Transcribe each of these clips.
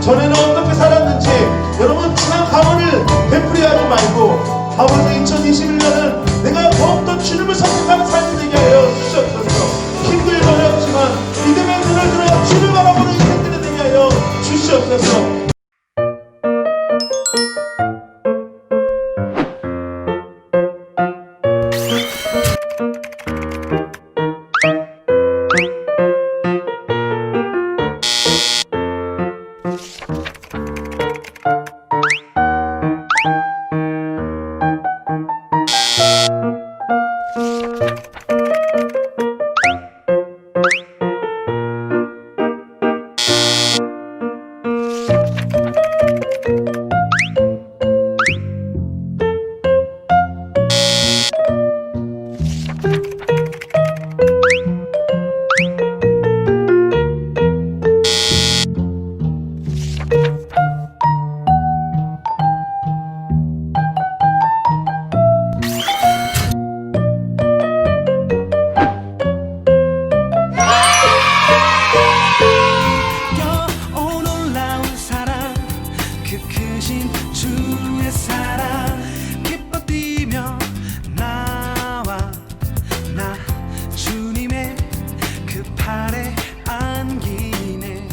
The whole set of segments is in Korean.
전에는 어떻게 살았는지 여러분 지난 강원을 되풀이하지 말고 아버지 2021년은 내가 더욱더 주님을 선택하는 삶이 되게 하여 주시옵소서. 힘들고 어렵지만 믿음의 눈을 들어 주를 바라보는 인생들이 되게 하여 주시옵소서. 주의 사랑 기뻐 뛰며 나와 나 주님의 그 팔에 안기네.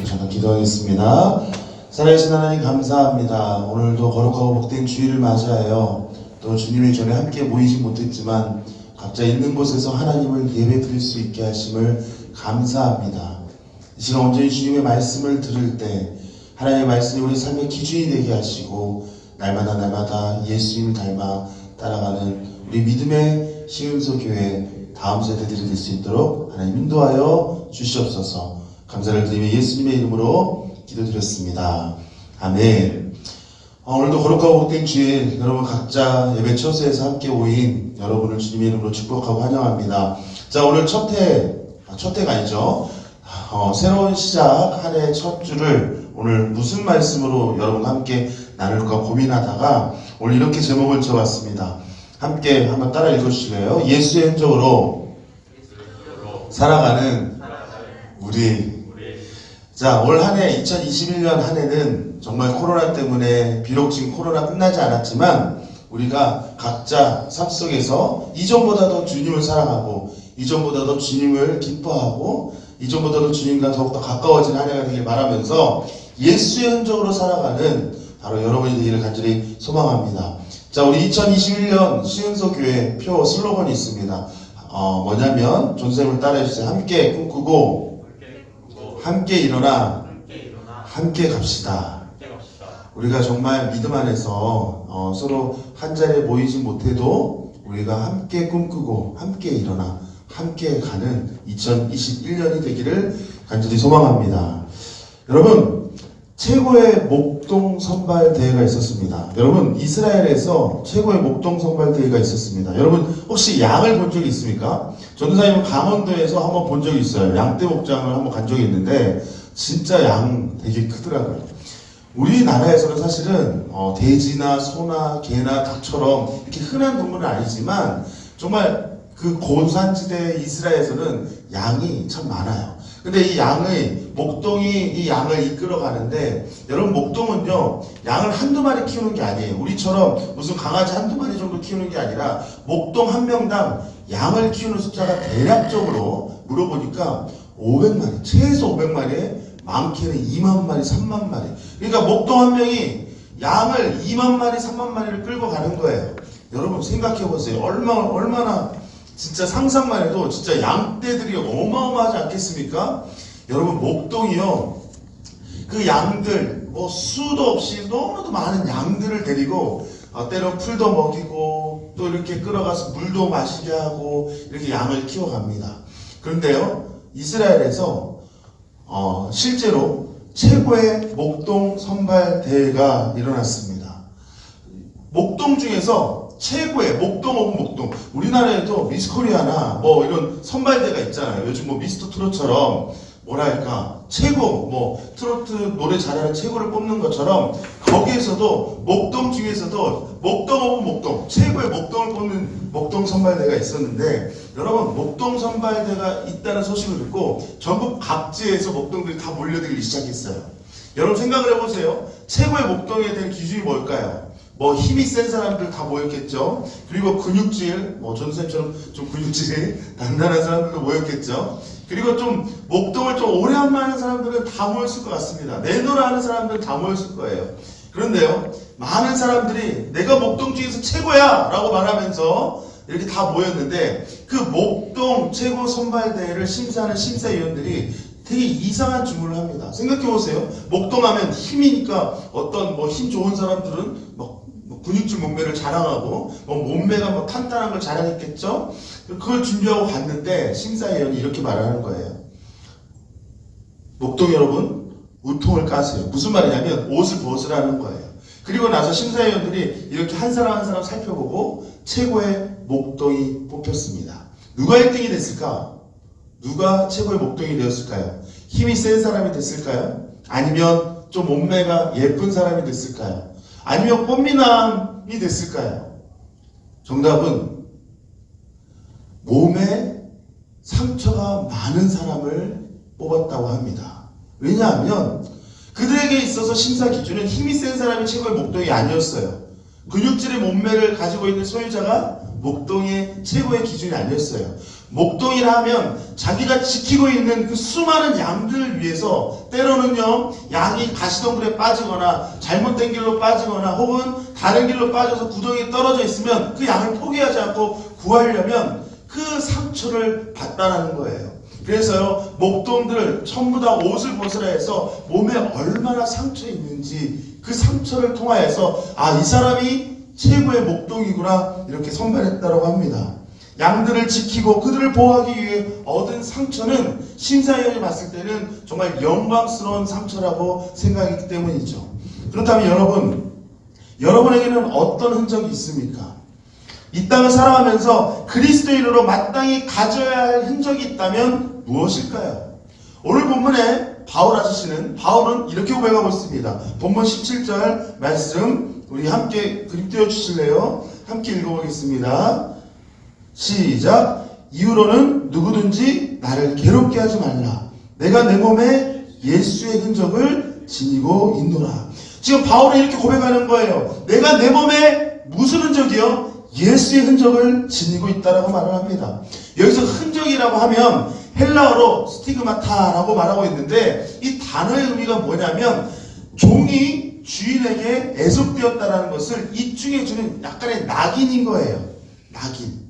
잠깐 기도하겠습니다. 살아계신 하나님 감사합니다. 오늘도 거룩하고 복된 주일을 맞이하여 또 주님의 전에 함께 모이지 못했지만 각자 있는 곳에서 하나님을 예배 드릴 수 있게 하심을 감사합니다. 이 시간 온전히 주님의 말씀을 들을 때 하나님의 말씀이 우리 삶의 기준이 되게 하시고 날마다 예수님을 닮아 따라가는 우리 믿음의 시흥소 교회 다음 세대들이 될 수 있도록 하나님 인도하여 주시옵소서. 감사를 드리며 예수님의 이름으로 기도드렸습니다. 아멘. 오늘도 거룩하고 복된 주일 여러분 각자 예배 처소에서 함께 모인 여러분을 주님의 이름으로 축복하고 환영합니다. 자, 오늘 첫 해가 아니죠. 새로운 시작 한 해 첫 주를 오늘 무슨 말씀으로 여러분과 함께 나눌까 고민하다가 오늘 이렇게 제목을 지어봤습니다. 함께 한번 따라 읽어주실래요? 예수의 흔적으로 살아가는 우리. 자, 올 한 해 2021년 한 해는 정말 코로나 때문에 비록 지금 코로나 끝나지 않았지만 우리가 각자 삶 속에서 이전보다도 주님을 사랑하고 이전보다도 주님을 기뻐하고 이전보다도 주님과 더욱더 가까워진 한 해가 되길 바라면서 예수의 흔적으로 살아가는 바로 여러분이 되기를 간절히 소망합니다. 자, 우리 2021년 시흥소 교회 표 슬로건이 있습니다. 뭐냐면 존쌤을 따라해주세요. 함께 꿈꾸고 함께 일어나 함께 갑시다. 우리가 정말 믿음 안에서 서로 한 자리에 모이지 못해도 우리가 함께 꿈꾸고 함께 일어나 함께 가는 2021년이 되기를 간절히 소망합니다. 여러분, 최고의 목동 선발 대회가 있었습니다. 여러분, 이스라엘에서 최고의 목동 선발 대회가 있었습니다. 여러분, 혹시 양을 본 적이 있습니까? 전도사님은 강원도에서 한번 본 적이 있어요. 양떼 목장을 한번 간 적이 있는데 진짜 양 되게 크더라고요. 우리나라에서는 사실은 돼지나 소나 개나 닭처럼 이렇게 흔한 동물은 아니지만 정말 그 고산지대 이스라엘에서는 양이 참 많아요. 근데 이 양의 목동이 이 양을 이끌어 가는데 여러분, 목동은요 양을 한두 마리 키우는 게 아니에요. 우리처럼 무슨 강아지 한두 마리 정도 키우는 게 아니라 목동 한 명당 양을 키우는 숫자가 대략적으로 물어보니까 500마리, 최소 500마리에 많게는 2만 마리, 3만 마리. 그러니까 목동 한 명이 양을 2만 마리, 3만 마리를 끌고 가는 거예요. 여러분 생각해 보세요. 얼마나 진짜 상상만 해도 진짜 양떼들이 어마어마하지 않겠습니까? 여러분, 목동이요, 그 양들 수도 없이 너무나도 많은 양들을 데리고 때론 풀도 먹이고 또 이렇게 끌어가서 물도 마시게 하고 이렇게 양을 키워갑니다. 그런데요, 이스라엘에서 실제로 최고의 목동 선발 대회가 일어났습니다. 목동 중에서 최고의 목동 오브 목동. 우리나라에도 미스코리아나 이런 선발대가 있잖아요. 요즘 미스터 트롯처럼 뭐랄까 최고 트로트 노래 잘하는 최고를 뽑는 것처럼 거기에서도 목동 중에서도 목동 오브 목동, 최고의 목동을 뽑는 목동 선발대가 있었는데 여러분, 목동 선발대가 있다는 소식을 듣고 전국 각지에서 목동들이 다 몰려들기 시작했어요. 여러분 생각을 해보세요. 최고의 목동에 대한 기준이 뭘까요? 뭐 힘이 센 사람들 다 모였겠죠. 그리고 근육질, 뭐 전선생처럼 좀 근육질이 단단한 사람들도 모였겠죠. 그리고 좀 목동을 좀 오래 하는 사람들은 다 모였을 것 같습니다. 내노라 하는 사람들은 다 모였을 거예요. 그런데요, 많은 사람들이 내가 목동 중에서 최고야 라고 말하면서 이렇게 다 모였는데, 그 목동 최고 선발대회를 심사하는 심사위원들이 되게 이상한 주문을 합니다. 생각해보세요. 목동하면 힘이니까 어떤 뭐 힘 좋은 사람들은 뭐 근육질 몸매를 자랑하고 뭐 몸매가 뭐 탄탄한 걸 자랑했겠죠. 그걸 준비하고 갔는데 심사위원이 이렇게 말하는 거예요. 목동 여러분, 우통을 까세요. 무슨 말이냐면 옷을 벗으라는 거예요. 그리고 나서 심사위원들이 이렇게 한 사람 한 사람 살펴보고 최고의 목동이 뽑혔습니다. 누가 1등이 됐을까? 누가 최고의 목동이 되었을까요? 힘이 센 사람이 됐을까요? 아니면 좀 몸매가 예쁜 사람이 됐을까요? 아니면 꽃미남이 됐을까요? 정답은 몸에 상처가 많은 사람을 뽑았다고 합니다. 왜냐하면 그들에게 있어서 심사 기준은 힘이 센 사람이 최고의 목동이 아니었어요. 근육질의 몸매를 가지고 있는 소유자가 목동의 최고의 기준이 아니었어요. 목동이라 하면 자기가 지키고 있는 그 수많은 양들을 위해서 때로는요, 양이 가시덩굴에 빠지거나 잘못된 길로 빠지거나 혹은 다른 길로 빠져서 구덩이에 떨어져 있으면 그 양을 포기하지 않고 구하려면 그 상처를 받다라는 거예요. 그래서요, 목동들 전부 다 옷을 벗으라 해서 몸에 얼마나 상처 있는지 그 상처를 통하여서 아, 이 사람이 최고의 목동이구나 이렇게 선발했다고 합니다. 양들을 지키고 그들을 보호하기 위해 얻은 상처는 심사위원이 봤을 때는 정말 영광스러운 상처라고 생각했기 때문이죠. 그렇다면 여러분에게는 어떤 흔적이 있습니까? 이 땅을 살아가면서 그리스도인으로 마땅히 가져야 할 흔적이 있다면 무엇일까요? 오늘 본문에 바울은 이렇게 고백하고 있습니다. 본문 17절 말씀 우리 함께 그림 띄워주실래요? 함께 읽어보겠습니다. 시작. 이후로는 누구든지 나를 괴롭게 하지 말라. 내가 내 몸에 예수의 흔적을 지니고 있노라. 지금 바울은 이렇게 고백하는 거예요. 내가 내 몸에 무슨 흔적이요? 예수의 흔적을 지니고 있다라고 말을 합니다. 여기서 흔적이라고 하면 헬라어로 스티그마타라고 말하고 있는데 이 단어의 의미가 뭐냐면 종이 주인에게 애속되었다라는 것을 입증해 주는 약간의 낙인인 거예요. 낙인.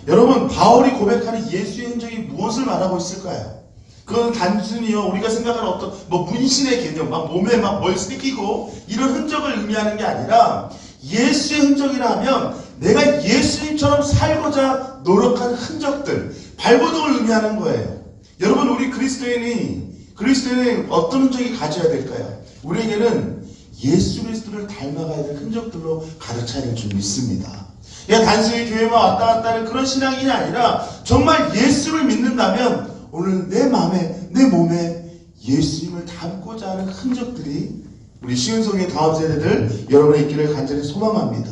여러분, 바울이 고백하는 예수의 흔적이 무엇을 말하고 있을까요? 그건 단순히요, 우리가 생각하는 어떤 문신의 개념, 몸에 뭘 새기고 이런 흔적을 의미하는 게 아니라 예수의 흔적이라 하면 내가 예수님처럼 살고자 노력한 흔적들, 발버둥을 의미하는 거예요. 여러분, 우리 그리스도인이 어떤 흔적이 가져야 될까요? 우리에게는 예수 그리스도를 닮아가야 될 흔적들로 가득 차야 될 줄 믿습니다. 그냥 단순히 교회만 왔다 갔다 하는 그런 신앙이 아니라 정말 예수를 믿는다면 오늘 내 마음에, 내 몸에 예수님을 닮고자 하는 흔적들이 우리 시은성의 다음 세대들 여러분의 있기를 간절히 소망합니다.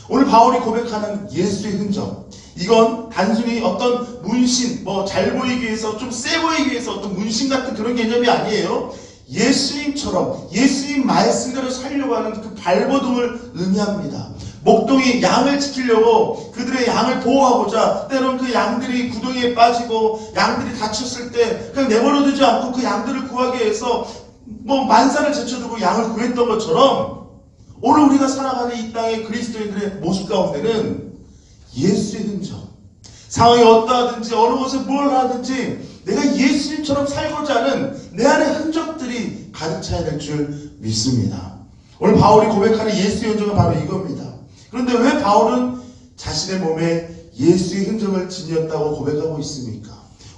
오늘 바울이 고백하는 예수의 흔적, 이건 단순히 어떤 문신, 잘 보이기 위해서, 좀 세 보이기 위해서 어떤 문신 같은 그런 개념이 아니에요. 예수님처럼 예수님 말씀대로 살려고 하는 그 발버둥을 의미합니다. 목동이 양을 지키려고 그들의 양을 보호하고자 때론 그 양들이 구덩이에 빠지고 양들이 다쳤을 때 그냥 내버려두지 않고 그 양들을 구하기 위해서 만사를 제쳐두고 양을 구했던 것처럼 오늘 우리가 살아가는 이 땅의 그리스도인들의 모습 가운데는 예수의 흔적, 상황이 어떠하든지 어느 곳에 뭘 하든지 내가 예수님처럼 살고자 하는 내 안의 흔적들이 가득 차야 될 줄 믿습니다. 오늘 바울이 고백하는 예수의 흔적은 바로 이겁니다. 그런데 왜 바울은 자신의 몸에 예수의 흔적을 지녔다고 고백하고 있습니까?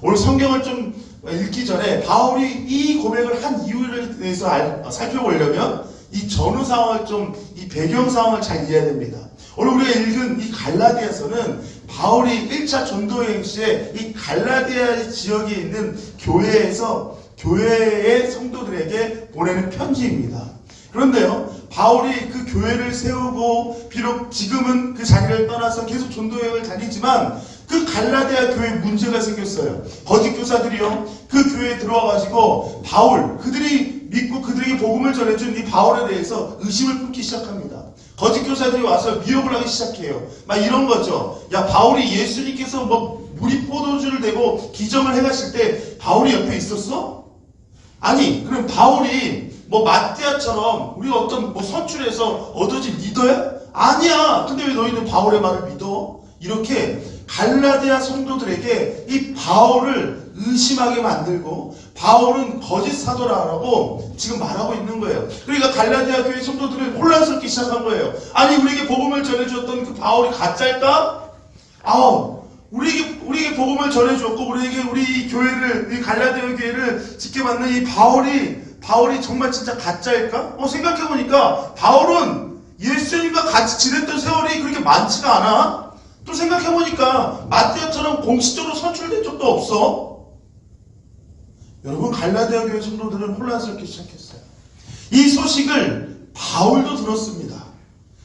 오늘 성경을 좀 읽기 전에 바울이 이 고백을 한 이유에 대해서 살펴보려면 이 전후 상황을 이 배경 상황을 잘 이해해야 됩니다. 오늘 우리가 읽은 이 갈라디아서는 바울이 1차 전도여행 시에 이 갈라디아 지역에 있는 교회의 성도들에게 보내는 편지입니다. 그런데요, 바울이 그 교회를 세우고 비록 지금은 그 자리를 떠나서 계속 전도여행을 다니지만 그 갈라디아 교회에 문제가 생겼어요. 거짓 교사들이요, 그 교회에 들어와가지고 그들이 믿고 그들에게 복음을 전해준 이 바울에 대해서 의심을 품기 시작합니다. 거짓 교사들이 와서 미혹을 하기 시작해요. 막 이런 거죠. 야, 바울이 예수님께서 뭐 물이 포도주를 대고 기적을 해가실 때 바울이 옆에 있었어? 아니, 그럼 바울이 뭐 마띠아처럼 우리가 어떤 뭐 선출해서 얻어진 리더야? 아니야. 근데 왜 너희는 바울의 말을 믿어? 이렇게 갈라디아 성도들에게 이 바울을 의심하게 만들고 바울은 거짓 사도라고 지금 말하고 있는 거예요. 그러니까 갈라디아 교회 성도들은 혼란스럽기 시작한 거예요. 아니, 우리에게 복음을 전해주었던 그 바울이 가짜일까? 우리에게 복음을 전해주었고 우리 교회를, 이 갈라디아 교회를 지켜받는 이 바울이 정말 진짜 가짜일까? 생각해보니까 바울은 예수님과 같이 지냈던 세월이 그렇게 많지가 않아. 또 생각해보니까 마띠아처럼 공식적으로 선출된 적도 없어. 여러분, 갈라디아 교회 성도들은 혼란스럽게 시작했어요. 이 소식을 바울도 들었습니다.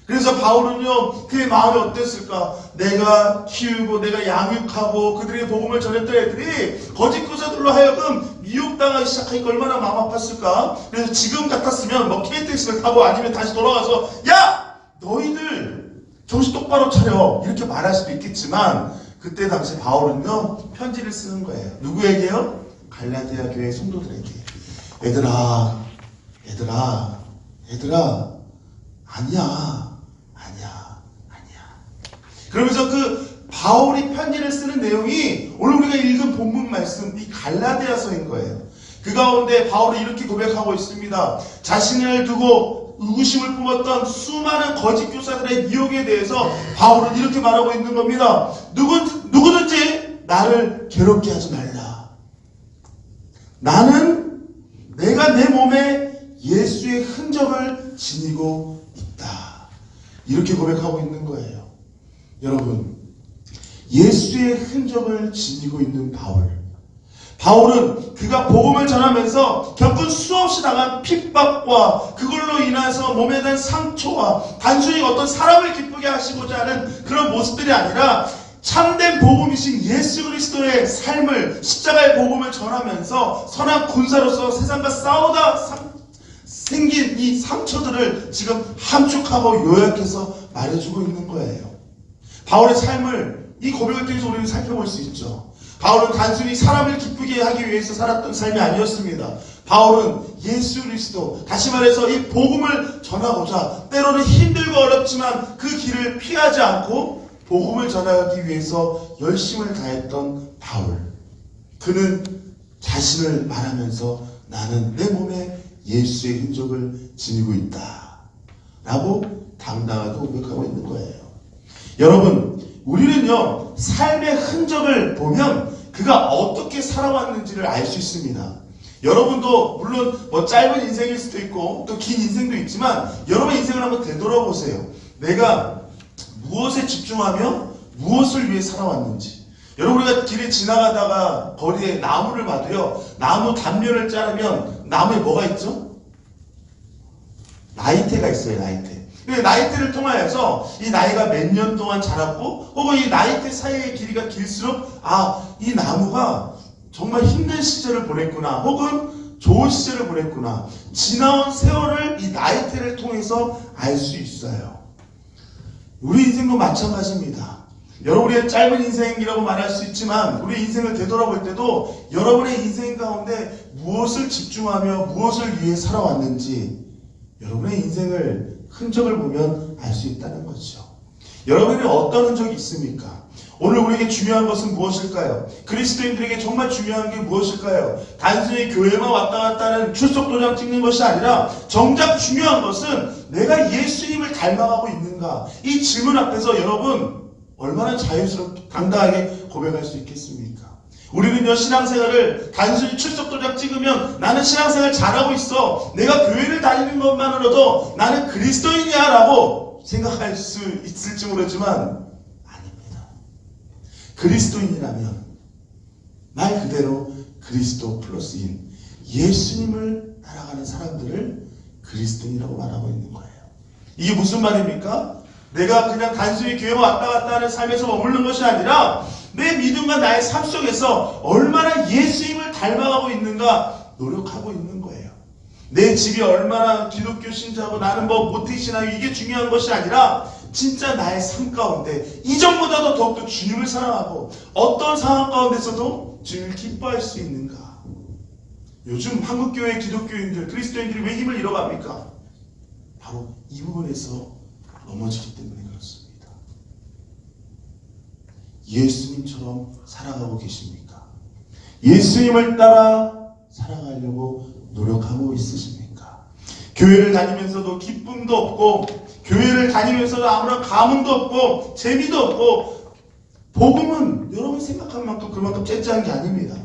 그래서 바울은요, 그의 마음이 어땠을까? 내가 키우고 내가 양육하고 그들에게 복음을 전했던 애들이 거짓 교사들로 하여금 미혹당하기 시작하니까 얼마나 마음 아팠을까? 그래서 지금 같았으면 뭐 KTX를 타고 아니면 다시 돌아가서 야! 너희들 정신 똑바로 차려, 이렇게 말할 수도 있겠지만 그때 당시 바울은요, 편지를 쓰는 거예요. 누구에게요? 갈라디아 교회 성도들에게. 얘들아 아니야. 그러면서 그 바울이 편지를 쓰는 내용이 오늘 우리가 읽은 본문 말씀, 이 갈라디아서인 거예요. 그 가운데 바울이 이렇게 고백하고 있습니다. 자신을 두고 의구심을 품었던 수많은 거짓 교사들의 미혹에 대해서 바울은 이렇게 말하고 있는 겁니다. 누구든지 나를 괴롭게 하지 말라. 나는 내가 내 몸에 예수의 흔적을 지니고 있다. 이렇게 고백하고 있는 거예요. 여러분, 예수의 흔적을 지니고 있는 바울은 그가 복음을 전하면서 겪은 수없이 당한 핍박과 그걸로 인해서 몸에 대한 상처와 단순히 어떤 사람을 기쁘게 하시고자 하는 그런 모습들이 아니라 참된 복음이신 예수 그리스도의 삶을, 십자가의 복음을 전하면서 선한 군사로서 세상과 싸우다 생긴 이 상처들을 지금 함축하고 요약해서 말해주고 있는 거예요. 바울의 삶을 이 고백을 통해서 우리는 살펴볼 수 있죠. 바울은 단순히 사람을 기쁘게 하기 위해서 살았던 삶이 아니었습니다. 바울은 예수 그리스도, 다시 말해서 이 복음을 전하고자 때로는 힘들고 어렵지만 그 길을 피하지 않고 복음을 전하기 위해서 열심을 다했던 바울. 그는 자신을 말하면서 나는 내 몸에 예수의 흔적을 지니고 있다 라고 당당하게 고백하고 있는 거예요. 여러분, 우리는요, 삶의 흔적을 보면 그가 어떻게 살아왔는지를 알 수 있습니다. 여러분도 물론 뭐 짧은 인생일 수도 있고 또 긴 인생도 있지만 여러분의 인생을 한번 되돌아보세요. 내가 무엇에 집중하며 무엇을 위해 살아왔는지. 여러분, 우리가 길에 지나가다가 거리에 나무를 봐도요, 나무 단면을 자르면 나무에 뭐가 있죠? 나이테가 있어요. 나이테를 통하여서 이 나이가 몇 년 동안 자랐고 혹은 이 나이테 사이의 길이가 길수록 이 나무가 정말 힘든 시절을 보냈구나, 혹은 좋은 시절을 보냈구나, 지나온 세월을 이 나이테를 통해서 알 수 있어요. 우리 인생도 마찬가지입니다. 여러분의 짧은 인생이라고 말할 수 있지만 우리 인생을 되돌아볼 때도 여러분의 인생 가운데 무엇을 집중하며 무엇을 위해 살아왔는지 여러분의 인생을 흔적을 보면 알 수 있다는 거죠. 여러분이 어떤 흔적이 있습니까? 오늘 우리에게 중요한 것은 무엇일까요? 그리스도인들에게 정말 중요한 게 무엇일까요? 단순히 교회만 왔다 갔다 하는 출석 도장 찍는 것이 아니라 정작 중요한 것은 내가 예수님을 닮아가고 있는가? 이 질문 앞에서 여러분 얼마나 자유스럽게 당당하게 고백할 수 있겠습니까? 우리는요, 신앙생활을 단순히 출석도장 찍으면 나는 신앙생활 잘하고 있어, 내가 교회를 다니는 것만으로도 나는 그리스도인이야 라고 생각할 수 있을지 모르지만 아닙니다. 그리스도인이라면 말 그대로 그리스도 플러스인 예수님을 따라가는 사람들을 그리스도인이라고 말하고 있는 거예요. 이게 무슨 말입니까? 내가 그냥 단순히 교회 왔다 갔다 하는 삶에서 머무르는 것이 아니라 내 믿음과 나의 삶 속에서 얼마나 예수님을 닮아가고 있는가 노력하고 있는 거예요. 내 집이 얼마나 기독교 신자고 나는 뭐 모태신앙이 이게 중요한 것이 아니라 진짜 나의 삶 가운데 이전보다도 더욱더 주님을 사랑하고 어떤 상황 가운데서도 주님을 기뻐할 수 있는가. 요즘 한국교회 기독교인들, 그리스도인들이 왜 힘을 잃어갑니까? 바로 이 부분에서 넘어지기 때문에 그렇습니다. 예수님처럼 살아가고 계십니까? 예수님을 따라 살아가려고 노력하고 있으십니까? 교회를 다니면서도 기쁨도 없고, 교회를 다니면서도 아무런 감흥도 없고, 재미도 없고, 복음은 여러분 생각한 만큼 그만큼 째째한 게 아닙니다.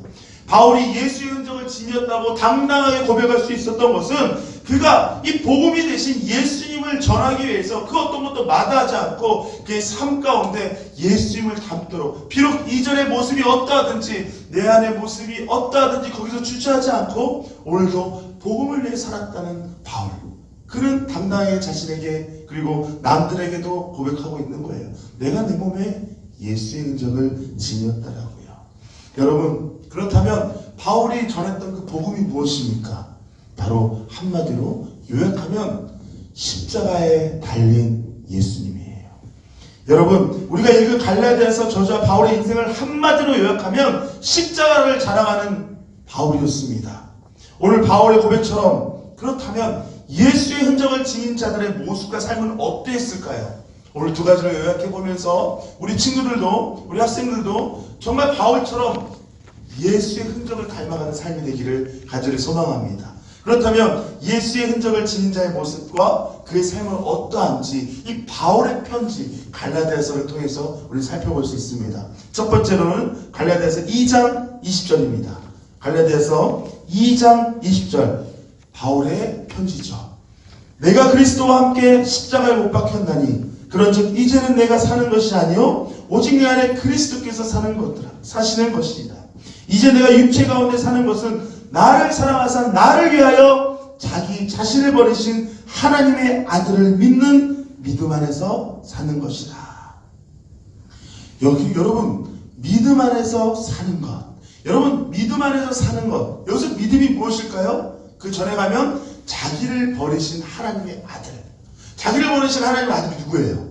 바울이 예수의 흔적을 지녔다고 당당하게 고백할 수 있었던 것은 그가 이 복음이 되신 예수님을 전하기 위해서 그 어떤 것도 마다하지 않고 그의 삶 가운데 예수님을 담도록, 비록 이전의 모습이 어떠하든지 내 안의 모습이 어떠하든지 거기서 주저하지 않고 오늘도 복음을 위해 살았다는 바울. 그는 당당하게 자신에게 그리고 남들에게도 고백하고 있는 거예요. 내가 내 몸에 예수의 흔적을 지녔다라고요. 여러분, 그렇다면 바울이 전했던 그 복음이 무엇입니까? 바로 한마디로 요약하면 십자가에 달린 예수님이에요. 여러분, 우리가 읽은 갈라디아서 저자 바울의 인생을 한마디로 요약하면 십자가를 자랑하는 바울이었습니다. 오늘 바울의 고백처럼 그렇다면 예수의 흔적을 지닌 자들의 모습과 삶은 어땠을까요? 오늘 두 가지로 요약해보면서 우리 친구들도, 우리 학생들도 정말 바울처럼 예수의 흔적을 닮아가는 삶이 되기를 간절히 소망합니다. 그렇다면 예수의 흔적을 지닌 자의 모습과 그의 삶은 어떠한지 이 바울의 편지 갈라디아서를 통해서 우리 살펴볼 수 있습니다. 첫 번째로는 갈라디아서 2장 20절입니다. 갈라디아서 2장 20절 바울의 편지죠. 내가 그리스도와 함께 십자가에 못 박혔나니 그런즉 이제는 내가 사는 것이 아니요 오직 내 안에 그리스도께서 사시는 것이다. 이제 내가 육체 가운데 사는 것은 나를 사랑하사 나를 위하여 자기 자신을 버리신 하나님의 아들을 믿는 믿음 안에서 사는 것이다. 여러분, 믿음 안에서 사는 것. 여러분, 믿음 안에서 사는 것. 여기서 믿음이 무엇일까요? 그 전에 가면 자기를 버리신 하나님의 아들. 자기를 버리신 하나님의 아들이 누구예요?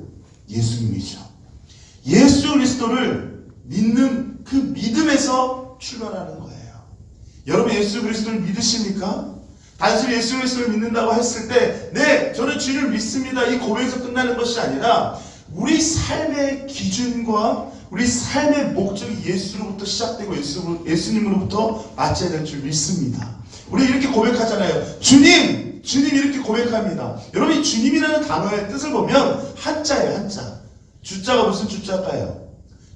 예수님이죠. 예수 그리스도를 믿는 그 믿음에서 출발하는 거예요. 여러분, 예수 그리스도를 믿으십니까? 단순히 예수 그리스도를 믿는다고 했을 때 네, 저는 주님을 믿습니다. 이 고백에서 끝나는 것이 아니라 우리 삶의 기준과 우리 삶의 목적이 예수로부터 시작되고 예수님으로부터 맞춰야 될 줄 믿습니다. 우리 이렇게 고백하잖아요. 주님! 주님 이렇게 고백합니다. 여러분, 이 주님이라는 단어의 뜻을 보면 한자예요, 한자. 주자가 무슨 주자일까요?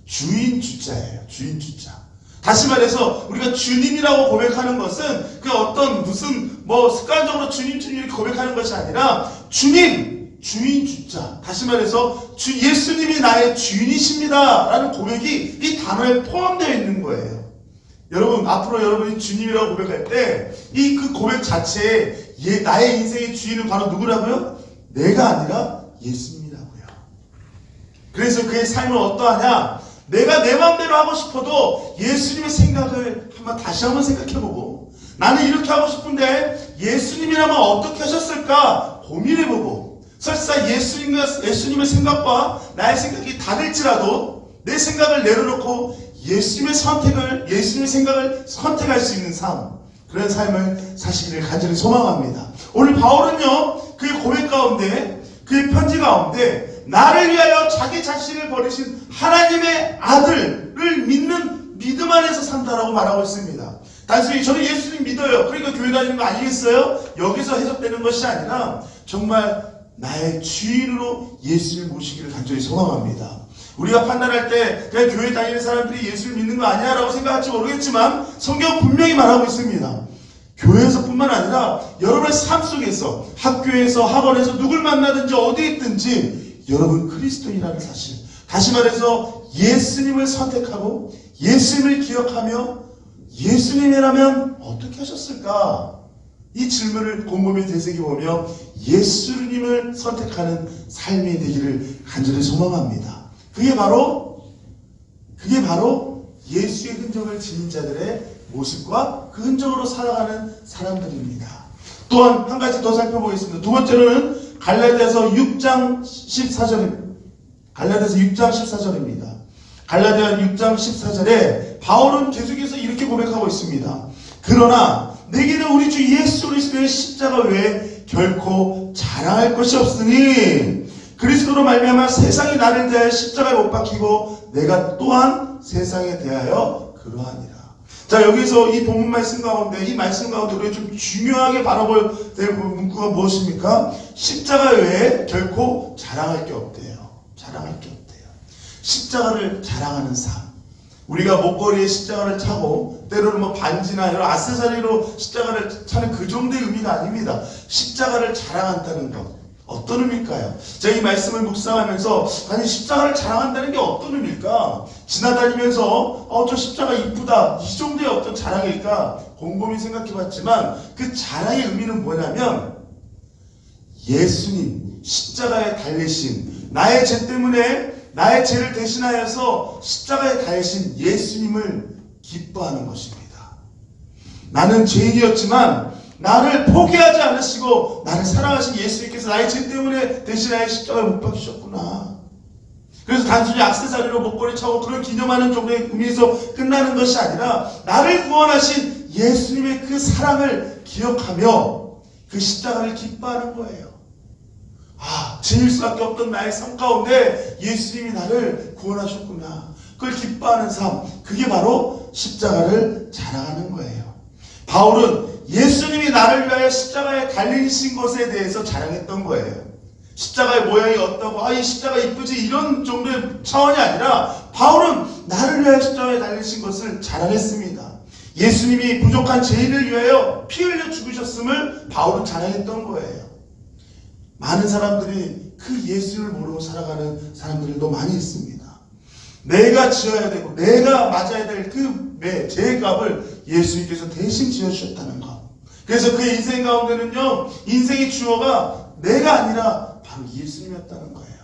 주인 주자예요. 주인 주자. 다시 말해서 우리가 주님이라고 고백하는 것은 그 어떤 무슨 습관적으로 주님 이렇게 고백하는 것이 아니라 주님, 주인 주자. 다시 말해서 예수님이 나의 주인이십니다 라는 고백이 이 단어에 포함되어 있는 거예요. 여러분, 앞으로 여러분이 주님이라고 고백할 때 이 그 고백 자체에 나의 인생의 주인은 바로 누구라고요? 내가 아니라 예수님이라고요. 그래서 그의 삶은 어떠하냐? 내가 내 마음대로 하고 싶어도 예수님의 생각을 다시 한번 생각해보고 나는 이렇게 하고 싶은데 예수님이라면 어떻게 하셨을까 고민해보고 설사 예수님의 생각과 나의 생각이 다를지라도 내 생각을 내려놓고 예수님의 생각을 선택할 수 있는 삶, 그런 삶을 사시기를 간절히 소망합니다. 오늘 바울은요, 그의 고백 가운데, 그의 편지 가운데 나를 위하여 자기 자신을 버리신 하나님의 아들을 믿는 믿음 안에서 산다라고 말하고 있습니다. 단순히 저는 예수님 믿어요, 그러니까 교회 다니는 거 아니겠어요? 여기서 해석되는 것이 아니라 정말 나의 주인으로 예수를 모시기를 간절히 소망합니다. 우리가 판단할 때 그냥 교회 다니는 사람들이 예수를 믿는 거 아니야 라고 생각할지 모르겠지만 성경은 분명히 말하고 있습니다. 교회에서뿐만 아니라 여러분의 삶 속에서, 학교에서, 학원에서 누굴 만나든지 어디에 있든지 여러분 그리스도인이라는 사실, 다시 말해서 예수님을 선택하고 예수님을 기억하며 예수님이라면 어떻게 하셨을까? 이 질문을 곰곰이 되새겨보며 예수님을 선택하는 삶이 되기를 간절히 소망합니다. 그게 바로 예수의 흔적을 지닌 자들의 모습과 그 흔적으로 살아가는 사람들입니다. 또한 한 가지 더 살펴보겠습니다. 두 번째로는 갈라디아서 6장 14절입니다. 갈라디아서 6장 14절입니다. 갈라디아 6장 14절에 바울은 계속해서 이렇게 고백하고 있습니다. 그러나 내게는 우리 주 예수 그리스도의 십자가 외에 결코 자랑할 것이 없으니 그리스도로 말미암아 세상이 나를 대하여 십자가에 못 박히고 내가 또한 세상에 대하여 그러하니라. 자, 여기서 이 본문 말씀 가운데, 이 말씀 가운데 우리가 좀 중요하게 바라볼 될 문구가 무엇입니까? 십자가 외에 결코 자랑할 게 없대요. 자랑할 게 없대요. 십자가를 자랑하는 삶. 우리가 목걸이에 십자가를 차고 때로는 뭐 반지나 이런 액세서리로 십자가를 차는 그 정도의 의미가 아닙니다. 십자가를 자랑한다는 것. 어떤 의미일까요? 제가 이 말씀을 묵상하면서 아니 십자가를 자랑한다는 게 어떤 의미일까? 지나다니면서 저 십자가 이쁘다 이 정도의 어떤 자랑일까? 곰곰이 생각해봤지만 그 자랑의 의미는 뭐냐면 예수님 십자가에 달리신 나의 죄 때문에 나의 죄를 대신하여서 십자가에 달리신 예수님을 기뻐하는 것입니다. 나는 죄인이었지만 나를 포기하지 않으시고 나를 사랑하신 예수님께서 나의 죄 때문에 대신하여 십자가에 못 박히셨구나. 그래서 단순히 액세서리로 목걸이 차고 그걸 기념하는 정도의 의미에서 끝나는 것이 아니라 나를 구원하신 예수님의 그 사랑을 기억하며 그 십자가를 기뻐하는 거예요. 죄일 수밖에 없던 나의 삶 가운데 예수님이 나를 구원하셨구나. 그걸 기뻐하는 삶, 그게 바로 십자가를 자랑하는 거예요. 바울은 예수님이 나를 위하여 십자가에 달리신 것에 대해서 자랑했던 거예요. 십자가의 모양이 어떠고 이 십자가 이쁘지 이런 정도의 차원이 아니라 바울은 나를 위하여 십자가에 달리신 것을 자랑했습니다. 예수님이 부족한 죄인을 위하여 피 흘려 죽으셨음을 바울은 자랑했던 거예요. 많은 사람들이 그 예수를 모르고 살아가는 사람들도 많이 있습니다. 내가 지어야 되고 내가 맞아야 될 그 죄값을 예수님께서 대신 지어주셨다는 것. 그래서 그의 인생 가운데는요, 인생의 주어가 내가 아니라 바로 예수님이었다는 거예요.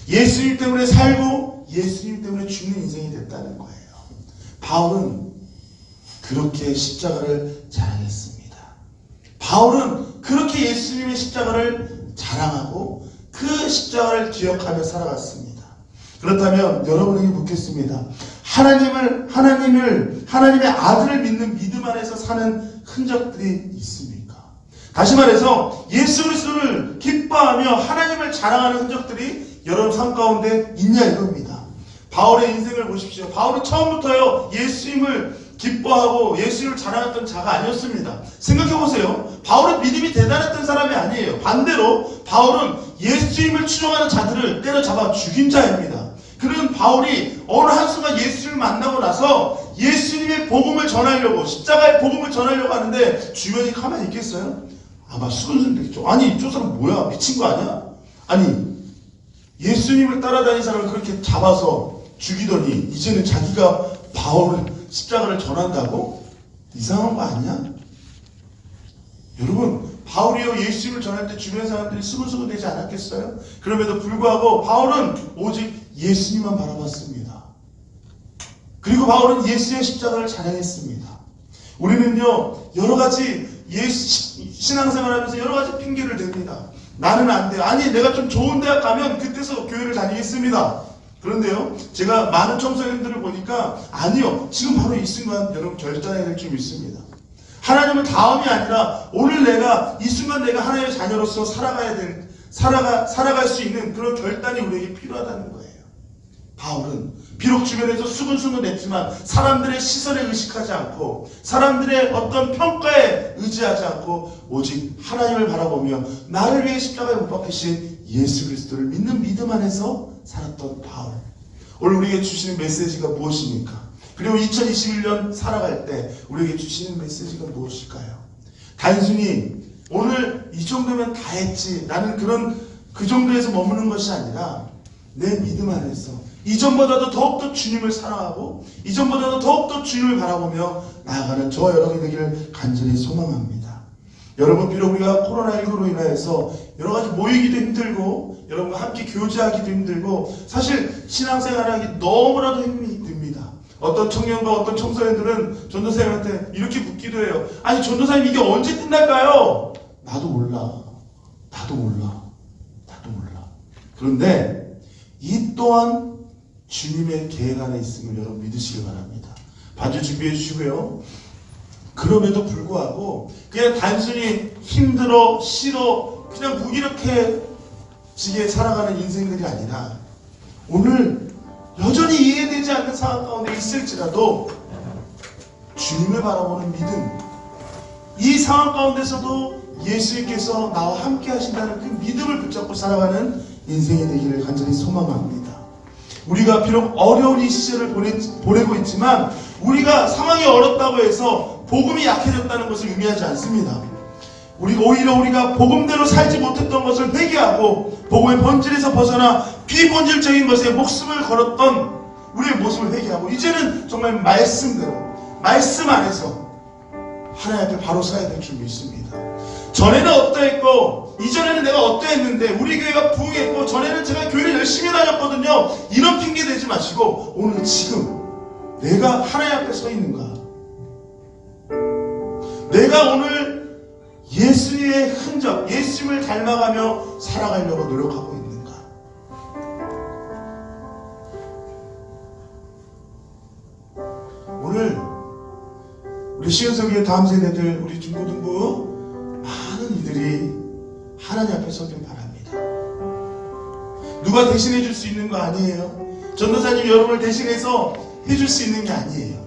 예수님 때문에 살고 예수님 때문에 죽는 인생이 됐다는 거예요. 바울은 그렇게 십자가를 자랑했습니다. 바울은 그렇게 예수님의 십자가를 자랑하고 그 십자가를 기억하며 살아갔습니다. 그렇다면 여러분에게 묻겠습니다. 하나님의 아들을 믿는 믿음 안에서 사는 흔적들이 있습니까? 다시 말해서 예수 그리스도를 기뻐하며 하나님을 자랑하는 흔적들이 여러분 삶 가운데 있냐 이겁니다. 바울의 인생을 보십시오. 바울은 처음부터요 예수님을 기뻐하고 예수님을 자랑했던 자가 아니었습니다. 생각해보세요. 바울은 믿음이 대단했던 사람이 아니에요. 반대로 바울은 예수님을 추종하는 자들을 때려잡아 죽인 자입니다. 그런 바울이 어느 한순간 예수님을 만나고 나서 예수님의 복음을 전하려고 십자가의 복음을 전하려고 하는데 주변이 가만히 있겠어요? 아마 수근수근되겠죠. 아니 저 사람 뭐야? 미친 거 아니야? 아니 예수님을 따라다니는 사람을 그렇게 잡아서 죽이더니 이제는 자기가 바울을 십자가를 전한다고? 이상한 거 아니야? 여러분 바울이요 예수님을 전할 때 주변 사람들이 수근수근 되지 않았겠어요? 그럼에도 불구하고 바울은 오직 예수님만 바라봤습니다. 그리고 바울은 예수의 십자가를 자랑했습니다. 우리는요 여러가지 신앙생활 하면서 여러가지 핑계를 댑니다. 나는 안 돼. 아니 내가 좀 좋은 대학 가면 그때서 교회를 다니겠습니다. 그런데요 제가 많은 청소년들을 보니까 아니요 지금 바로 이 순간 여러분 결단해야 될 좀 있습니다. 하나님은 다음이 아니라 오늘 내가 이 순간 내가 하나님의 자녀로서 살아갈 수 있는 그런 결단이 우리에게 필요하다는 거예요. 바울은 비록 주변에서 수근수근 했지만 사람들의 시선에 의식하지 않고 사람들의 어떤 평가에 의지하지 않고 오직 하나님을 바라보며 나를 위해 십자가에 못 박히신 예수 그리스도를 믿는 믿음 안에서 살았던 바울. 오늘 우리에게 주시는 메시지가 무엇입니까? 그리고 2021년 살아갈 때 우리에게 주시는 메시지가 무엇일까요? 단순히 오늘 이 정도면 다 했지 나는 그 정도에서 머무는 것이 아니라 내 믿음 안에서 이전보다도 더욱더 주님을 사랑하고 이전보다도 더욱더 주님을 바라보며 나아가는 저와 여러분이 되기를 간절히 소망합니다. 여러분 비록 우리가 코로나19로 인하여서 여러가지 모이기도 힘들고 여러분과 함께 교제하기도 힘들고 사실 신앙생활하기 너무나도 힘이 듭니다. 어떤 청년과 어떤 청소년들은 전도사님한테 이렇게 묻기도 해요. 아니 전도사님 이게 언제 끝날까요? 나도 몰라. 나도 몰라. 나도 몰라. 그런데 이 또한 주님의 계획 안에 있음을 여러분 믿으시길 바랍니다. 반주 준비해 주시고요. 그럼에도 불구하고 그냥 단순히 힘들어, 싫어, 그냥 무기력해지게 살아가는 인생들이 아니라 오늘 여전히 이해되지 않는 상황 가운데 있을지라도 주님을 바라보는 믿음, 이 상황 가운데서도 예수님께서 나와 함께 하신다는 그 믿음을 붙잡고 살아가는 인생이 되기를 간절히 소망합니다. 우리가 비록 어려운 이 시절을 보내고 있지만 우리가 상황이 어렵다고 해서 복음이 약해졌다는 것을 의미하지 않습니다. 오히려 우리가 복음대로 살지 못했던 것을 회개하고 복음의 본질에서 벗어나 비본질적인 것에 목숨을 걸었던 우리의 모습을 회개하고 이제는 정말 말씀대로 말씀 안에서 하나님 앞에 바로 서야 될 줄 믿습니다. 전에는 어떠했고 이전에는 내가 어떠했는데 우리 교회가 부흥했고 전에는 제가 교회를 열심히 다녔거든요. 이런 핑계 대지 마시고 오늘 지금 내가 하나님 앞에 서 있는가? 내가 오늘 예수의 흔적, 예수님을 닮아가며 살아가려고 노력하고 있는가? 오늘 우리 시은석의 다음 세대들, 우리 중고등부 많은 이들이 하나님 앞에 서길 바랍니다. 누가 대신해 줄 수 있는 거 아니에요. 전도사님 여러분을 대신해서 해줄 수 있는 게 아니에요.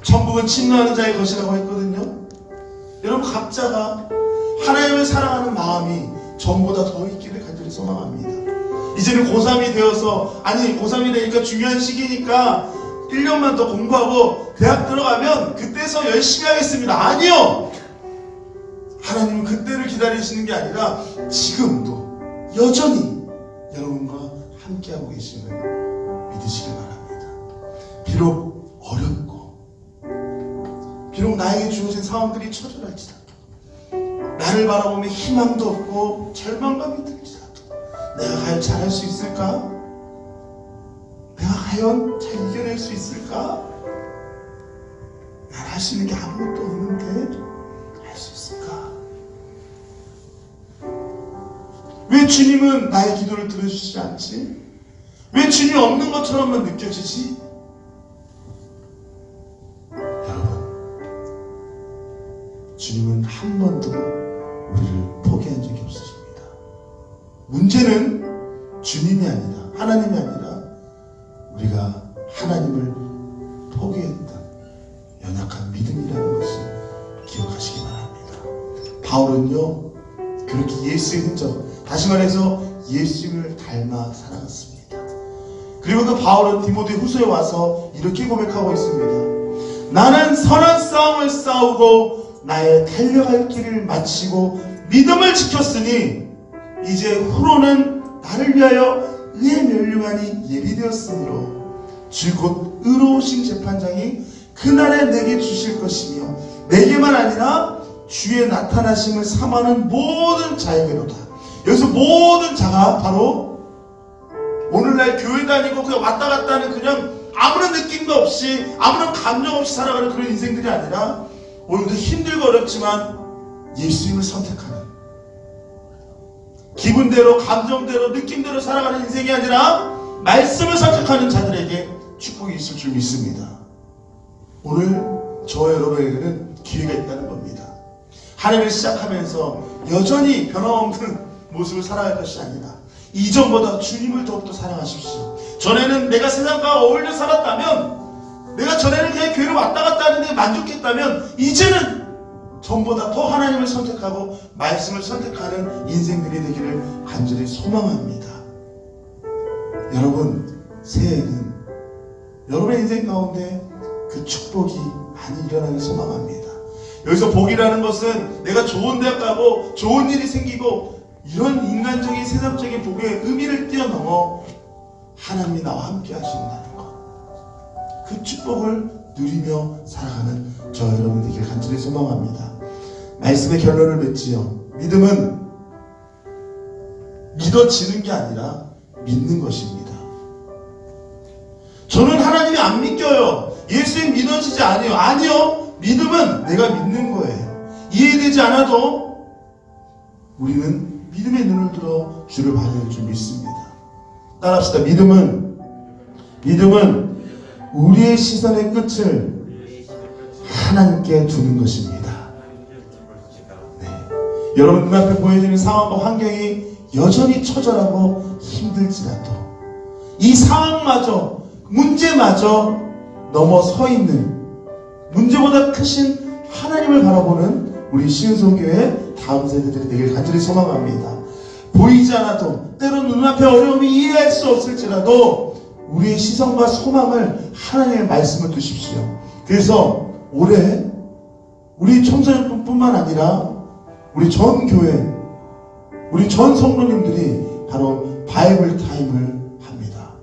천국은 침노하는 자의 것이라고 했거든요. 여러분 각자가 하나님을 사랑하는 마음이 전보다 더 있기를 간절히 소망합니다. 이제는 고3이 되어서 고3이 되니까 중요한 시기니까 1년만 더 공부하고 대학 들어가면 그때서 열심히 하겠습니다. 아니요! 하나님은 그때를 기다리시는 게 아니라 지금도 여전히 여러분과 함께하고 계심을 믿으시길 바랍니다. 비록 어렵고 비록 나에게 주어진 상황들이 처절할지라도 나를 바라보며 희망도 없고 절망감이 들지라도 내가 과연 잘할 수 있을까? 내가 과연 잘 이겨낼 수 있을까? 난 할 수 있는 게 아무것도 없는데 할 수 있을까? 왜 주님은 나의 기도를 들어주시지 않지? 왜 주님이 없는 것처럼만 느껴지지? 여러분, 주님은 한 번도 우리를 포기한 적이 없으십니다. 문제는 주님이 아니라 하나님이 아니라 우리가 하나님을 포기했던 연약한 믿음이라는 것을 기억하시기 바랍니다. 바울은요 그렇게 예수의 흔적, 다시 말해서 예수님을 닮아 살아갔습니다. 그리고 그 바울은 디모데 후서에 와서 이렇게 고백하고 있습니다. 나는 선한 싸움을 싸우고 나의 달려갈 길을 마치고 믿음을 지켰으니 이제 후로는 나를 위하여 의의 멸류관이 예비되었으므로 주 곧 의로우신 재판장이 그날에 내게 주실 것이며 내게만 아니라 주의 나타나심을 삼하는 모든 자에게로다. 여기서 모든 자가 바로 오늘날 교회 다니고 그냥 왔다 갔다 하는 그냥 아무런 느낌도 없이 아무런 감정 없이 살아가는 그런 인생들이 아니라 오늘도 힘들고 어렵지만 예수님을 선택하는 기분대로 감정대로 느낌대로 살아가는 인생이 아니라 말씀을 선택하는 자들에게 축복이 있을 줄 믿습니다. 오늘 저와 여러분에게는 기회가 있다는 겁니다. 한 해를 시작하면서 여전히 변함없는 모습을 살아갈 것이 아니라 이전보다 주님을 더욱더 사랑하십시오. 전에는 내가 세상과 어울려 살았다면, 내가 전에는 그냥 교회를 왔다 갔다 하는데 만족했다면 이제는 전보다 더 하나님을 선택하고 말씀을 선택하는 인생들이 되기를 간절히 소망합니다. 여러분, 새해에는 여러분의 인생 가운데 그 축복이 많이 일어나길 소망합니다. 여기서 복이라는 것은 내가 좋은 대학 가고 좋은 일이 생기고 이런 인간적인 세상적인 복의 의미를 뛰어넘어 하나님이 나와 함께 하신다는 것, 그 축복을 누리며 살아가는 저 여러분 되길 간절히 소망합니다. 말씀의 결론을 맺지요. 믿음은 믿어지는 게 아니라 믿는 것입니다. 저는 하나님이 안 믿겨요. 예수님 믿어지지 않아요. 아니요. 믿음은 내가 믿는 거예요. 이해되지 않아도 우리는 믿음의 눈을 들어 주를 봐야 될 줄 믿습니다. 따라합시다. 믿음은 우리의 시선의 끝을 하나님께 두는 것입니다. 네. 여러분 눈앞에 보여지는 상황과 환경이 여전히 처절하고 힘들지라도 이 상황마저, 문제마저 넘어서 있는, 문제보다 크신 하나님을 바라보는 우리 신성교회 다음 세대들이 되길 간절히 소망합니다. 보이지 않아도, 때로는 눈앞에 어려움이 이해할 수 없을지라도 우리의 시선과 소망을 하나님의 말씀을 두십시오. 그래서 올해 우리 청소년뿐만 아니라 우리 전 교회, 우리 전 성도님들이 바로 바이블 타임을 합니다.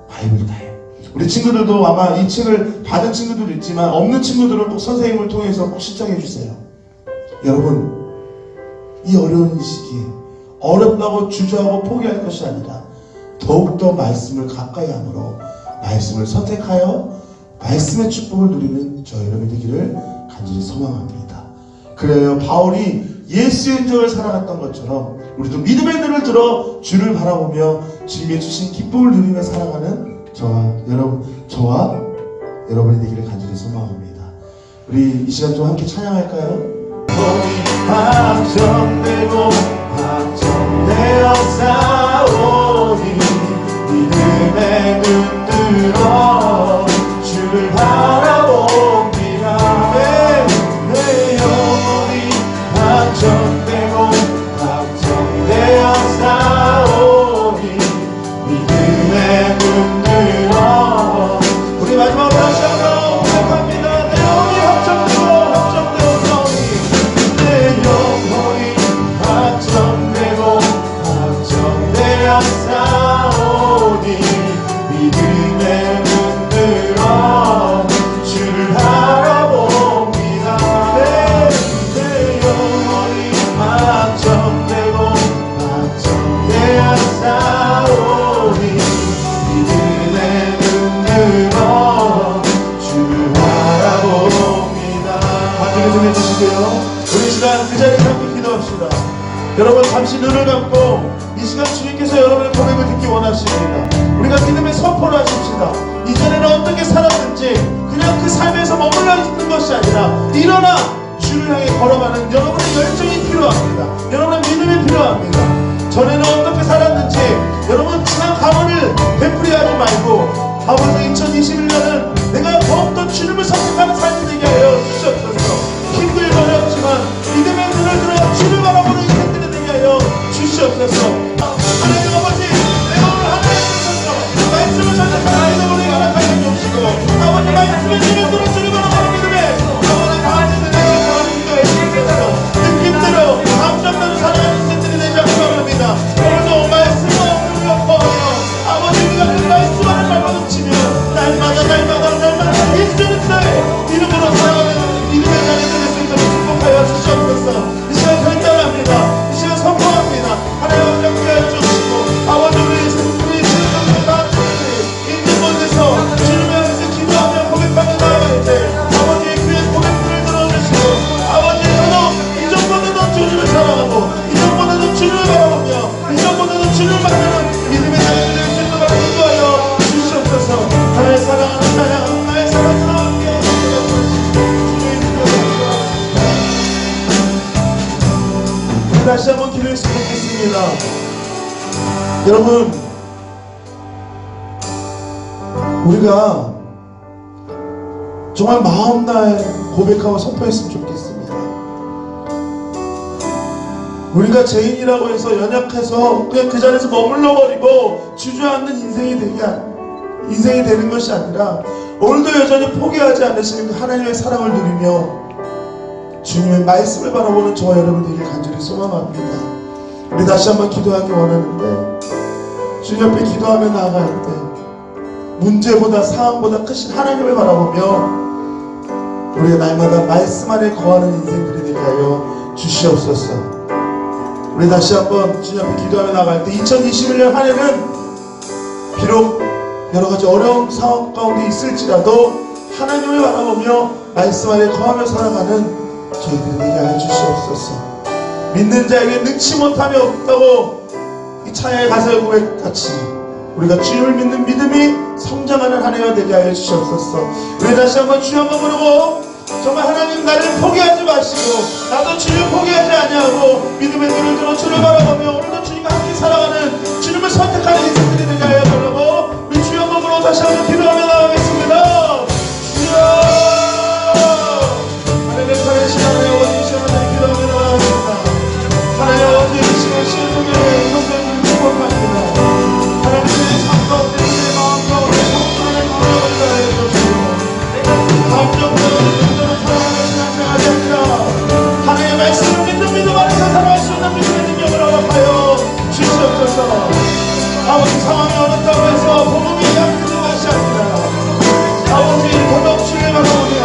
바이블 타임. 우리 친구들도 아마 이 책을 받은 친구들도 있지만 없는 친구들은 꼭 선생님을 통해서 꼭 신청해 주세요. 여러분, 이 어려운 시기에 어렵다고 주저하고 포기할 것이 아니라 더욱더 말씀을 가까이 함으로 말씀을 선택하여 말씀의 축복을 누리는 저 여러분이 되기를 간절히 소망합니다. 그래요, 바울이 예수의 인적을 살아갔던 것처럼 우리도 믿음의 눈을 들어 주를 바라보며 주님의 주신 기쁨을 누리며 살아가는 저와 여러분이 되기를 간절히 소망합니다. 우리 이 시간 좀 함께 찬양할까요? 확정되고 확정되어 싸우니 믿음의 눈 들어 주를 바라봅니다. 내 영혼이 확정되고 확정되어 싸우니 믿음의 눈 들어 우리 마지막으로 다시 한번 고백합니다. 내 영혼이 확정되고 확정되어 싸우니 내 영혼이 확정되고 확정되어 싸우니 믿음의 눈 들어 주를 바라봅니다. 내 영혼이 확정되고 확정되어 싸우니 믿음의 눈 들어 주를 바라봅니다. 함께 좀 해주시고요. 우리 시간 그 자리에 함께 기도합시다. 여러분 잠시 눈을 감고 이 시간 주님께서 여러분의 고백을 듣기 원하십니다. 우리가 믿음의 선포를 하십시다. 이전에는 어떻게 살았는지 그냥 그 삶에서 머물러 있는 것이 아니라 일어나 주를 향해 걸어가는 여러분의 열정이 필요합니다. 여러분의 믿음이 필요합니다. 전에는 어떻게 살았는지 여러분 지난 가문을 되풀이하지 말고 아버지 2021년은 내가 더욱더 주님을 선택하는 삶이 되게 하여 주시옵소서. 힘들고 어렵지만 믿음의 눈을 들어 주를 바라보는 인생들이 되게 하여 주시옵소서. 하나님 아버지, 내가 오늘 하나님 주셔서 말씀을 선택하는 믿음을 허락하여 주시고 아버지 말씀의 눈을 들어 주를 바라보는 믿음에 아버지 가운데 내가 기도해 주셔서 느낌대로 감정대로 살아가는 인생들이 되지 않기 바랍니다. 오늘도 말씀을 엎드려하며 아버지 우리가 그 말씀 안을 밟아놓치며 날마다 예수님의 이름으로 살아가는 믿음의 자리에 될 수 있도록 축복하여 주시옵소서. 이 시간 결단합니다. 이 시간 선포합니다. 하나님 함께하여 주시고 아버지 우리 신앙의 가족들이 있는 곳에서 주님의 앞에서 기도하며 고백하며 나아갈 때 아버지의 그의 고백들을 들어주시고 아버지 저도 이전보다도 주님을 사랑하고 이전보다도 주님을 바라보며 이전보다도 주님을 만나는 믿음의 자리에 될 수 있도록 인도하여 주시옵소서. 하나의 사랑하는 찬양 나의 사랑으로 함께 다시 한번 기도했으면 좋겠습니다. 여러분, 우리가 정말 마음 다해 고백하고 선포했으면 좋겠습니다. 우리가 죄인이라고 해서 연약해서 그냥 그 자리에서 머물러버리고 주저앉는 인생이 되는 것이 아니라 오늘도 여전히 포기하지 않으시는 그 하나님의 사랑을 누리며 주님의 말씀을 바라보는 저와 여러분들에게 간절히 소망합니다. 우리 다시 한번 기도하기 원하는데 주님 옆에 기도하며 나아갈 때 문제보다 상황보다 크신 하나님을 바라보며 우리가 날마다 말씀 안에 거하는 인생들이 되게 하여 주시옵소서. 우리 다시 한번 주님 앞에 기도하며 나아갈 때 2021년 한 해는 비록 여러가지 어려운 상황 가운데 있을지라도 하나님을 바라보며 말씀 안에 거하며 살아가는 저희들이 되게 하여 주시옵소서. 믿는 자에게 능치 못함이 없다고 이 차야의 가사의 고백같이 우리가 주님을 믿는 믿음이 성장하는 한 해가 되게 하여 주시옵소서. 우리 다시 한번 주여 한번 부르고 정말 하나님 나를 포기하지 마시고 나도 주님을 포기하지 아니하고 믿음의 눈을 들어 주를 바라보며 오늘도 주님과 함께 살아가는 주님을 선택하는 인생들이 되게 하여 달라고 우리 주여 한번 부르고 다시 한번 기도하며 나가겠습니다. 주여 하나님의 살아계신 하나님의 원이신 하나님 기도하며 나가겠습니다. 하나님의 원이신 신속의 성도님을 축복합니다. 하나님의 삶 가운데 내 마음 가운데 성도를 강하게 하여 주시고 감정으로 하나님의 말씀을 믿는 믿음 안에서 살아갈 수 있는 믿음의 능력을 허락하여 주시옵소서. 아버지 상황이 어렵다고 해서 복음이 약해진 것이 아니라 아버지 더더욱 주님을 바라보며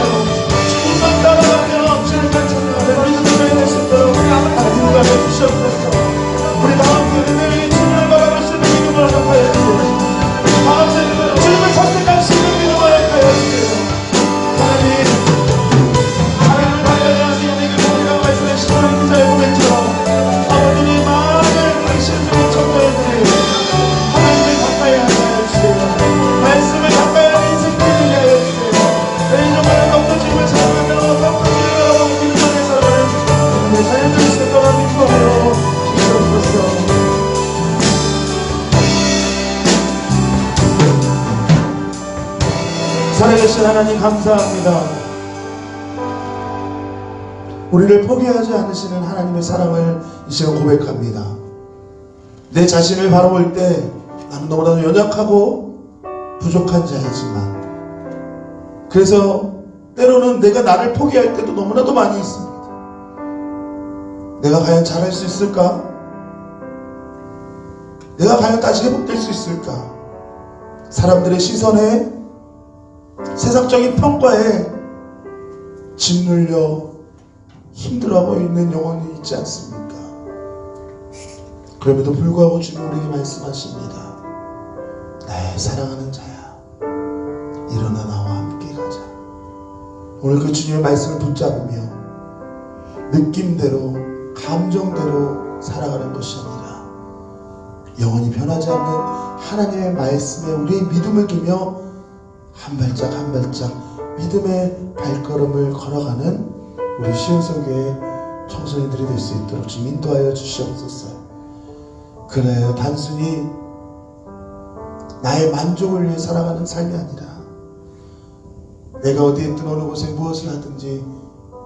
주님만 따라가며 주님만 찾아가는 믿음을 낼 수 있도록 인도하여 주시옵소서. 우리 다음 교회는 주님을 바라볼 수 있는 믿음을 허락하여 주시옵소서. 다음 교회는 주님을 선택할 수 있는 믿음을 허락하여 주시옵소서. 하나님 기자의 고백처럼 아버지의 많은 우리 신성의 청소년들이 하나님을 가까이 하게 하여 주세요. 말씀을 가까이 하는 인생들이 되게 하여 주세요. 내 정말 더욱더 주님을 사랑하며 더욱더 주님을 바라보고 믿음 안에 살아가는 내 자녀들이 있을 거라 믿고하여 주시옵소서. 살아계신 하나님 감사합니다. 우리를 포기하지 않으시는 하나님의 사랑을 이 시간 고백합니다. 내 자신을 바라볼 때 나는 너무나도 연약하고 부족한 자이지만 그래서 때로는 내가 나를 포기할 때도 너무나도 많이 있습니다. 내가 과연 잘할 수 있을까? 내가 과연 다시 회복될 수 있을까? 사람들의 시선에 세상적인 평가에 짓눌려 힘들어하고 있는 영혼이 있지 않습니까? 그럼에도 불구하고 주님 우리에게 말씀하십니다. 나의 사랑하는 자야, 일어나 나와 함께 가자. 오늘 그 주님의 말씀을 붙잡으며 느낌대로 감정대로 살아가는 것이 아니라 영원히 변하지 않는 하나님의 말씀에 우리의 믿음을 두며 한 발짝 한 발짝 믿음의 발걸음을 걸어가는 우리 시온성교회 청소년들이 될 수 있도록 주님 인도하여 주시옵소서. 그래요, 단순히 나의 만족을 위해 살아가는 삶이 아니라 내가 어디에 있든 어느 곳에 무엇을 하든지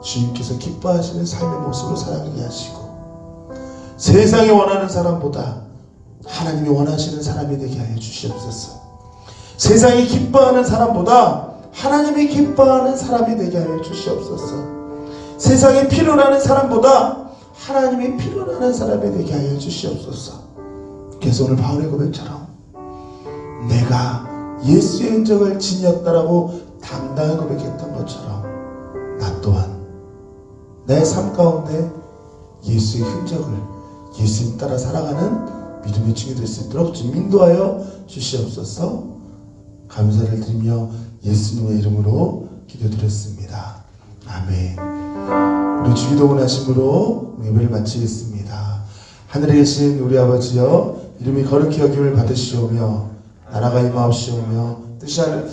주님께서 기뻐하시는 삶의 모습으로 살아가게 하시고 세상이 원하는 사람보다 하나님이 원하시는 사람이 되게 하여 주시옵소서. 세상이 기뻐하는 사람보다 하나님이 기뻐하는 사람이 되게 하여 주시옵소서. 세상이 필요로 하는 사람보다 하나님이 필요로 하는 사람이 되게 하여 주시옵소서. 그래서 오늘 바울의 고백처럼 내가 예수의 흔적을 지녔다라고 당당히 고백했던 것처럼 나 또한 내 삶 가운데 예수의 흔적을 예수님 따라 살아가는 믿음의 증이 될 수 있도록 주님 인도하여 주시옵소서. 감사를 드리며 예수님의 이름으로 기도드렸습니다. 아멘. 우리 주기도문 하심으로 예배를 마치겠습니다. 하늘에 계신 우리 아버지여, 이름이 거룩히 여김을 받으시오며 나라가 임하옵시오며 뜻이 하늘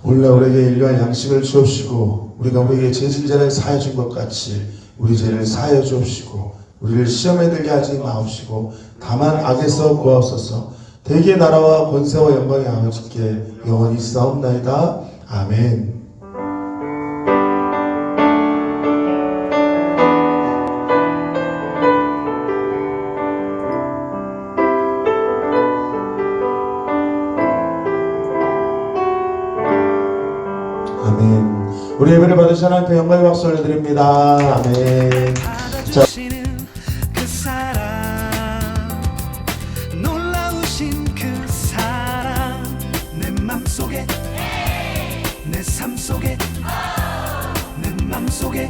오늘날 우리에게 일용할 양식을 주옵시고 우리가 우리에게 제 진자를 사하여 준 것 같이 우리 죄를 사하여 주옵시고 우리를 시험에 들게 하지 마옵시고 다만 악에서 구하옵소서. 대개 나라와 권세와 영광이 아버지께 영원히 있사옵나이다. 아멘. 아멘. 우리 예배를 받으신 하나님께 영광의 박수 올려드립니다. 아멘. 자. 그 사랑, 놀라우신 그 사랑, 내 맘속에, 내 삶 속에, 내 맘속에